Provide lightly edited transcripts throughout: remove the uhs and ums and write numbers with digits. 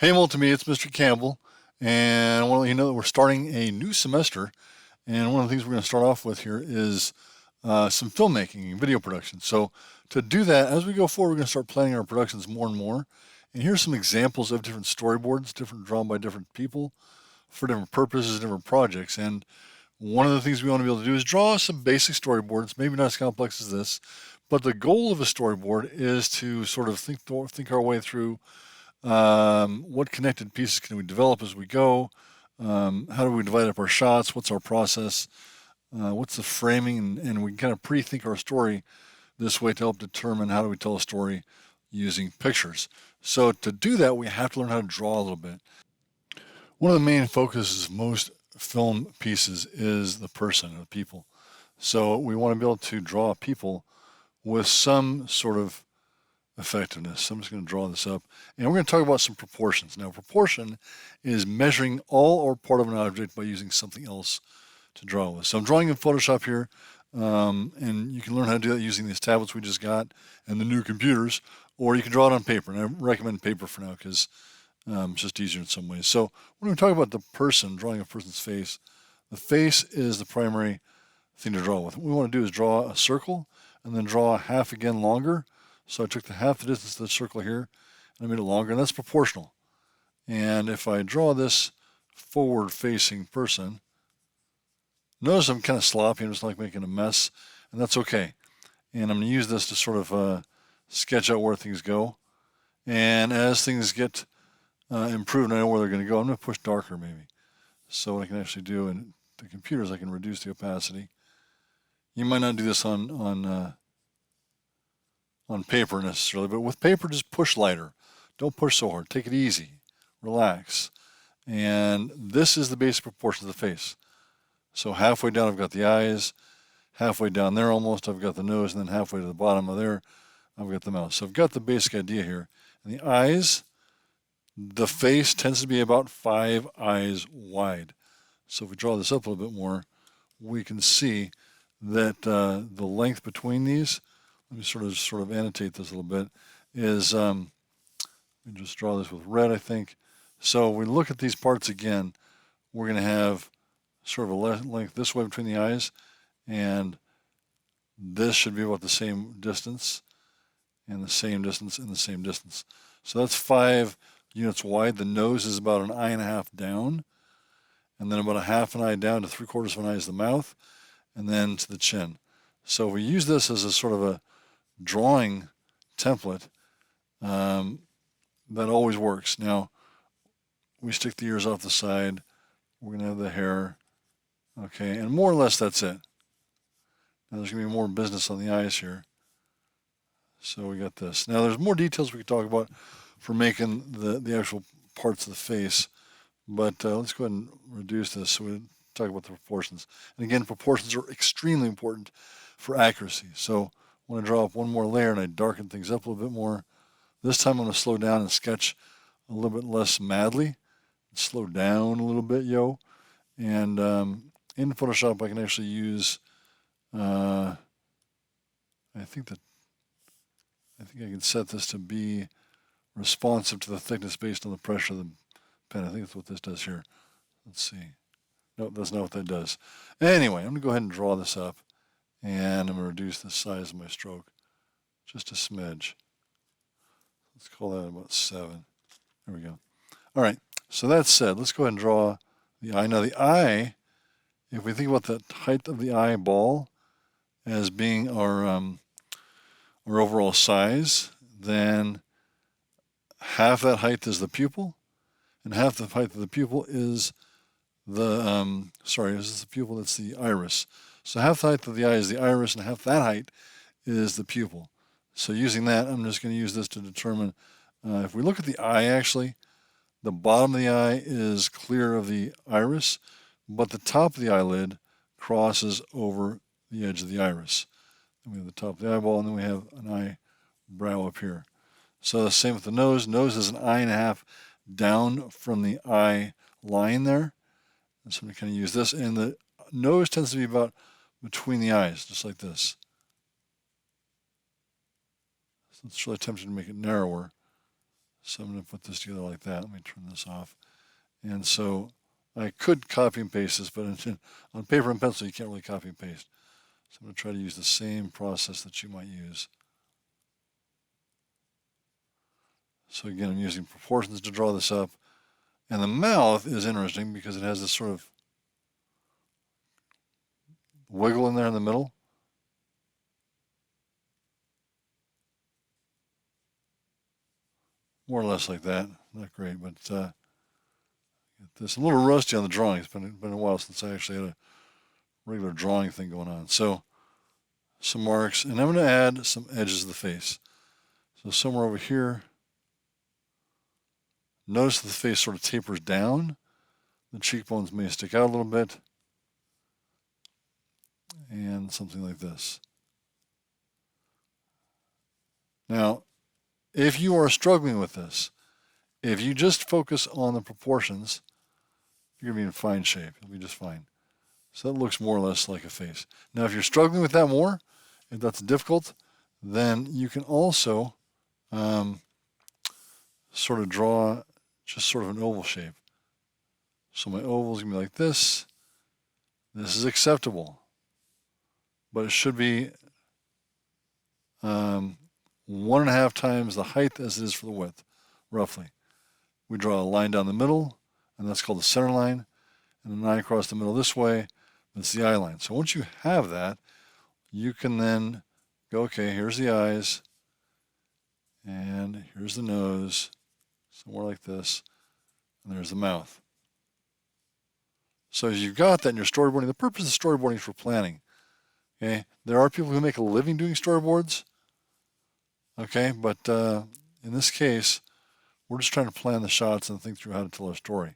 Hey, Multimedia, it's Mr. Campbell, and I want to let you know that we're starting a new semester. And one of the things we're going to start off with here is some filmmaking and video production. So, to do that, as we go forward, we're going to start planning our productions more and more. And here's some examples of different storyboards, different drawn by different people for different purposes, different projects. And one of the things we want to be able to do is draw some basic storyboards, maybe not as complex as this, but the goal of a storyboard is to sort of think our way through what connected pieces can we develop as we go? How do we divide up our shots? What's our process? What's the framing? And we can kind of pre-think our story this way to help determine how do we tell a story using pictures. So to do that, we have to learn how to draw a little bit. One of the main focuses of most film pieces is the person, the people. So we want to be able to draw people with some sort of effectiveness. So I'm just going to draw this up. And we're going to talk about some proportions. Now, proportion is measuring all or part of an object by using something else to draw with. So I'm drawing in Photoshop here, and you can learn how to do that using these tablets we just got and the new computers, or you can draw it on paper. And I recommend paper for now because it's just easier in some ways. So when we talk about the person, drawing a person's face, the face is the primary thing to draw with. What we want to do is draw a circle and then draw half again longer. So I took the half the distance of the circle here and I made it longer, and that's proportional. And if I draw this forward-facing person, notice I'm kind of sloppy. I'm just like making a mess, and that's okay. And I'm going to use this to sort of sketch out where things go. And as things get improved, I know where they're going to go. I'm going to push darker maybe. So what I can actually do in the computer is I can reduce the opacity. You might not do this on paper necessarily, but with paper, just push lighter. Don't push so hard. Take it easy. Relax. And this is the basic proportion of the face. So halfway down, I've got the eyes. Halfway down there almost, I've got the nose. And then halfway to the bottom of there, I've got the mouth. So I've got the basic idea here. And the eyes, the face tends to be about 5 eyes wide. So if we draw this up a little bit more, we can see that the length between these, let me sort of annotate this a little bit, is, let me just draw this with red, I think. So we look at these parts again, we're going to have sort of a length this way between the eyes, and this should be about the same distance, and the same distance, and the same distance. So that's 5 units wide. The nose is about 1.5 eyes down, and then about 1/2 an eye down to 3/4 of an eye is the mouth, and then to the chin. So we use this as a sort of a drawing template that always works. Now, we stick the ears off the side. We're going to have the hair. Okay, and more or less that's it. Now there's going to be more business on the eyes here. So we got this. Now there's more details we could talk about for making the actual parts of the face. But let's go ahead and reduce this so we talk about the proportions. And again, proportions are extremely important for accuracy. So I want to draw up one more layer and I darken things up a little bit more. This time I'm going to slow down and sketch a little bit less madly. Slow down a little bit, yo. And in Photoshop I can actually use, I think I can set this to be responsive to the thickness based on the pressure of the pen. I think that's what this does here. Let's see. Nope, that's not what that does. Anyway, I'm going to go ahead and draw this up. And I'm going to reduce the size of my stroke just a smidge. Let's call that about 7. There we go. All right, so that said, let's go ahead and draw the eye. Now the eye, if we think about the height of the eyeball as being our overall size, then half that height is the pupil, and half the height of the pupil is the, is this the pupil? That's the iris. So half the height of the eye is the iris, and half that height is the pupil. So using that, I'm just going to use this to determine, if we look at the eye actually, the bottom of the eye is clear of the iris, but the top of the eyelid crosses over the edge of the iris. Then we have the top of the eyeball, and then we have an eyebrow up here. So the same with the nose. Nose is 1.5 eyes down from the eye line there. And so I'm going to kind of use this, and the nose tends to be about between the eyes, just like this. So it's really tempting to make it narrower. So I'm going to put this together like that. Let me turn this off. And so I could copy and paste this, but on paper and pencil, you can't really copy and paste. So I'm going to try to use the same process that you might use. So again, I'm using proportions to draw this up. And the mouth is interesting because it has this sort of wiggle in there in the middle. More or less like that. Not great, but it's a little rusty on the drawing. It's been a while since I actually had a regular drawing thing going on. So some marks, and I'm going to add some edges of the face. So somewhere over here, notice the face sort of tapers down. The cheekbones may stick out a little bit. And something like this. Now, if you are struggling with this, if you just focus on the proportions, you're going to be in fine shape. You'll be just fine. So that looks more or less like a face. Now, if you're struggling with that more, if that's difficult, then you can also sort of draw just sort of an oval shape. So my oval is going to be like this. This is acceptable. But it should be 1.5 times the height as it is for the width, roughly. We draw a line down the middle, and that's called the center line, and a line across the middle this way, that's the eye line. So once you have that, you can then go, okay, here's the eyes, and here's the nose, somewhere like this, and there's the mouth. So as you've got that in your storyboarding, the purpose of storyboarding is for planning. Okay, there are people who make a living doing storyboards. Okay, but in this case, we're just trying to plan the shots and think through how to tell our story.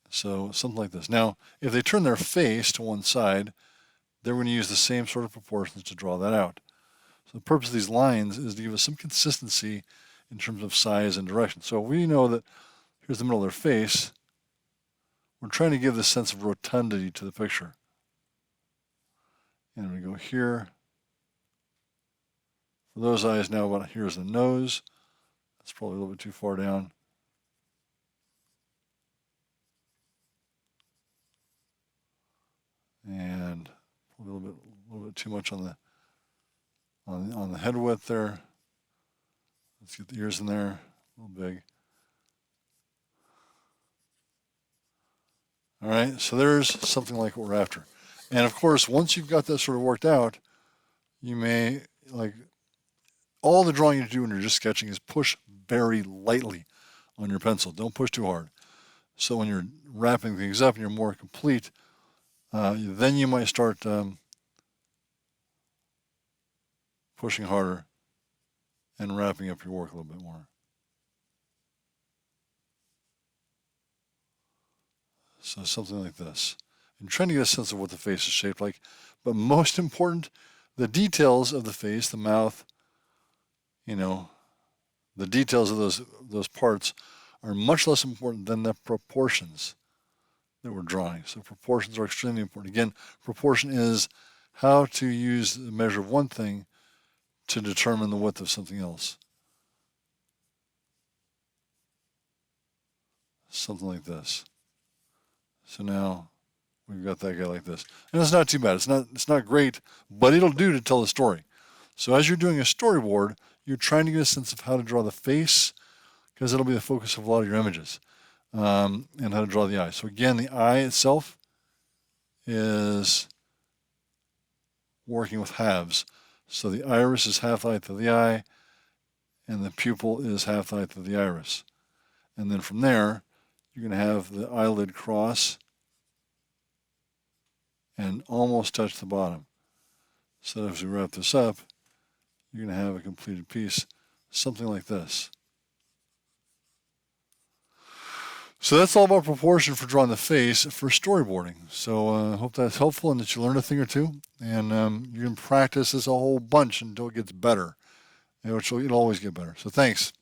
So something like this. Now, if they turn their face to one side, they're going to use the same sort of proportions to draw that out. So the purpose of these lines is to give us some consistency in terms of size and direction. So we know that here's the middle of their face. We're trying to give this sense of rotundity to the picture. And we go here. For those eyes now, about here's the nose. That's probably a little bit too far down. And probably a little bit too much on the head width there. Let's get the ears in there, a little big. All right, so there's something like what we're after. And of course, once you've got that sort of worked out, you may, like, all the drawing you do when you're just sketching is push very lightly on your pencil. Don't push too hard. So when you're wrapping things up and you're more complete, then you might start pushing harder and wrapping up your work a little bit more. So something like this. And trying to get a sense of what the face is shaped like. But most important, the details of the face, the mouth, you know, the details of those parts are much less important than the proportions that we're drawing. So proportions are extremely important. Again, proportion is how to use the measure of one thing to determine the width of something else. Something like this. So now we've got that guy like this. And it's not too bad. It's not great, but it'll do to tell the story. So as you're doing a storyboard, you're trying to get a sense of how to draw the face, because it'll be the focus of a lot of your images, and how to draw the eye. So again, the eye itself is working with halves. So the iris is half the height of the eye, and the pupil is half the height of the iris. And then from there, you're going to have the eyelid cross and almost touch the bottom. So as we wrap this up, you're going to have a completed piece, something like this. So that's all about proportion for drawing the face for storyboarding. So I hope that's helpful and that you learned a thing or two. And you can practice this a whole bunch until it gets better, which it'll always get better. So thanks.